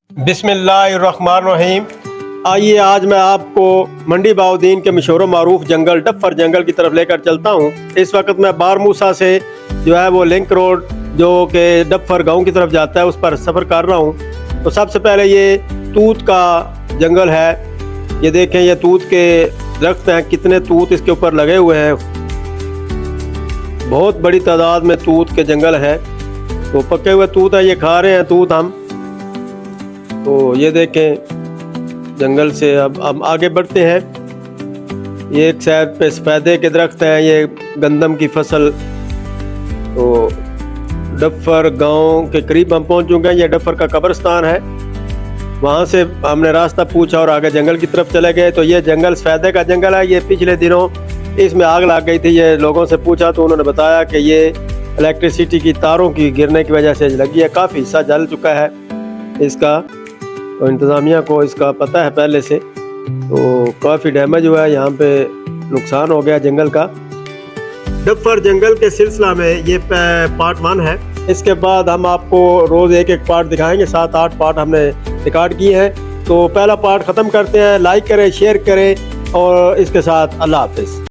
बिस्मिल्लाहिर्रहमानिर्रहीम। आइए आज मैं आपको मंडी बाउद्दीन के मशहूर मारूफ जंगल डफर जंगल की तरफ लेकर चलता हूँ। इस वक्त मैं बारमूसा से जो है वो लिंक रोड जो कि डफर गांव की तरफ जाता है उस पर सफ़र कर रहा हूँ। तो सबसे पहले ये तूत का जंगल है। ये देखें, ये तूत के दरख्त हैं, कितने तूत इसके ऊपर लगे हुए हैं। बहुत बड़ी तादाद में तूत के जंगल है। तो पके हुए तूत है, ये खा रहे हैं तूत हम। तो ये देखें जंगल से अब हम आगे बढ़ते हैं। ये एक साइड पे सफ़ेदे के दरख्त हैं, ये गंदम की फसल। तो डफर गांव के करीब हम पहुंच चुके हैं। ये डफर का कब्रिस्तान है। वहां से हमने रास्ता पूछा और आगे जंगल की तरफ चले गए। तो ये जंगल सफ़ेदे का जंगल है। ये पिछले दिनों इसमें आग लग गई थी। ये लोगों से पूछा तो उन्होंने बताया कि ये इलेक्ट्रिसिटी की तारों की गिरने की वजह से लगी है। काफ़ी हिस्सा जल चुका है इसका। तो इंतज़ामिया को इसका पता है पहले से। तो काफ़ी डैमेज हुआ है, यहाँ पे नुकसान हो गया जंगल का। डफर जंगल के सिलसिला में ये पार्ट 1 है। इसके बाद हम आपको रोज़ एक एक पार्ट दिखाएंगे। 7-8 पार्ट हमने रिकॉर्ड किए हैं। तो पहला पार्ट ख़त्म करते हैं। लाइक करें, शेयर करें और इसके साथ अल्लाह हाफिज़।